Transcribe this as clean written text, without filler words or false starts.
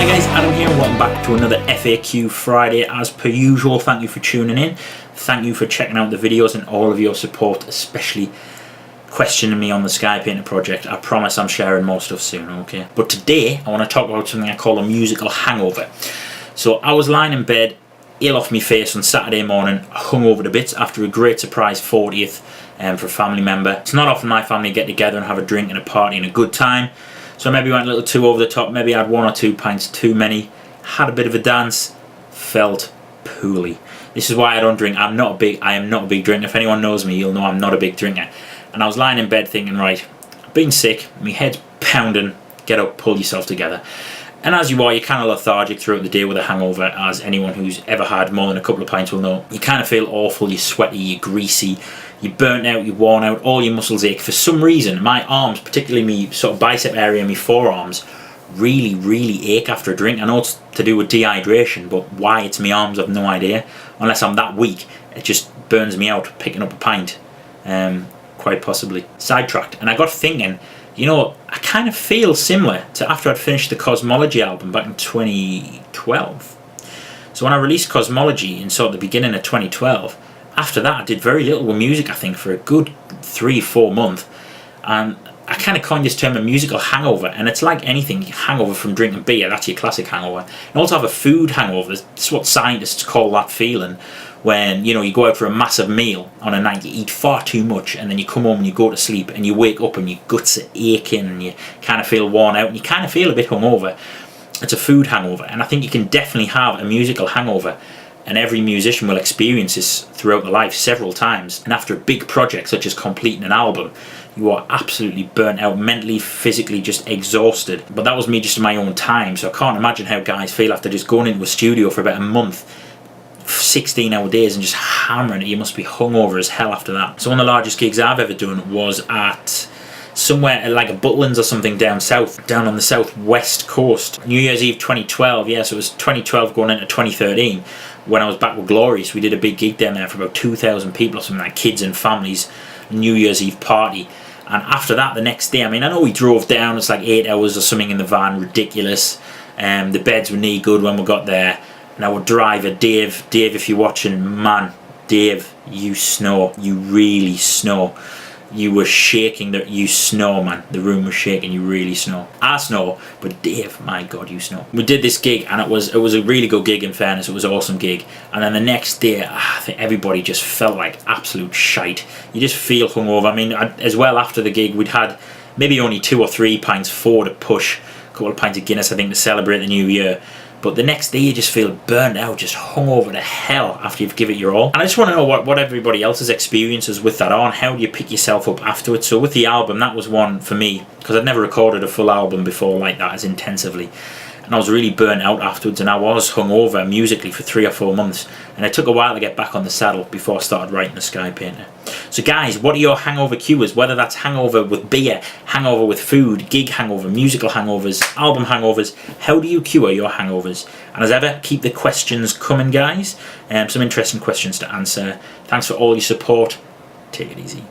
Hi guys, Adam here and welcome back to another FAQ Friday. As per usual, thank you for tuning in. Thank you for checking out the videos and all of your support, especially questioning me on the Sky Painter project. I promise I'm sharing more stuff soon, okay? But today, I want to talk about something I call a musical hangover. So I was lying in bed, ill off my face on Saturday morning, hungover to bits after a great surprise 40th for a family member. It's not often my family get together and have a drink and a party and a good time. So maybe went a little too over the top, maybe I had 1 or 2 pints too many, had a bit of a dance, felt poorly. This is why I don't drink. I am not a big drinker. If anyone knows me, you'll know I'm not a big drinker. And I was lying in bed thinking, right, I've been sick, my head's pounding, get up, pull yourself together. And as you are, you're kind of lethargic throughout the day with a hangover, as anyone who's ever had more than a couple of pints will know. You kind of feel awful, you're sweaty, you're greasy, you're burnt out, you're worn out, all your muscles ache. For some reason, my arms, particularly my sort of bicep area and my forearms, really ache after a drink. I know it's to do with dehydration, but why it's my arms, I've no idea. Unless I'm that weak, it just burns me out picking up a pint. Quite possibly. Sidetracked. And I got thinking, you know, I kind of feel similar to after I'd finished the Cosmology album back in 2012. So when I released Cosmology in sort of the beginning of 2012, after that I did very little with music, I think, for a good 3-4 months. And I kind of coined this term a musical hangover, and it's like anything, hangover from drinking beer, that's your classic hangover. You also have a food hangover, that's what scientists call that feeling, when, you know, you go out for a massive meal on a night, you eat far too much, and then you come home and you go to sleep and you wake up and your guts are aching and you kind of feel worn out and you kind of feel a bit hungover. It's a food hangover, and I think you can definitely have a musical hangover, and every musician will experience this throughout their life several times. And after a big project such as completing an album, you are absolutely burnt out, mentally, physically, just exhausted. But that was me just in my own time, so I can't imagine how guys feel after just going into a studio for about a month, 16-hour days, and just hammering it. You must be hungover as hell after that. So one of the largest gigs I've ever done was at somewhere like a Butlins or something down south, down on the southwest coast. New Year's Eve 2012, yeah, so it was 2012 going into 2013 when I was back with Glorious. We did a big gig down there for about 2,000 people or something, like kids and families, New Year's Eve party. And after that, the next day, I mean, I know we drove down, it's like 8 hours or something in the van, ridiculous. The beds were knee good when we got there. And our driver, Dave, if you're watching, man, Dave, you snow, you really snow. You were shaking, you snow, man. The room was shaking, you really snow. I snow, but Dave, my God, you snow. We did this gig, and it was a really good gig, in fairness. It was an awesome gig. And then the next day, I think everybody just felt like absolute shite. You just feel hungover. I mean, as well, after the gig, we'd had maybe only 2 or 3 pints, 4 to push, a couple of pints of Guinness, I think, to celebrate the new year. But the next day you just feel burnt out, just hungover to hell after you've given it your all. And I just want to know what everybody else's experiences with that are, and how do you pick yourself up afterwards. So with the album, that was one for me, because I'd never recorded a full album before like that, as intensively. And I was really burnt out afterwards, and I was hungover musically for 3 or 4 months. And it took a while to get back on the saddle before I started writing the Sky Painter. So guys, what are your hangover cures? Whether that's hangover with beer, hangover with food, gig hangover, musical hangovers, album hangovers, how do you cure your hangovers? And as ever, keep the questions coming, guys. Some interesting questions to answer. Thanks for all your support. Take it easy.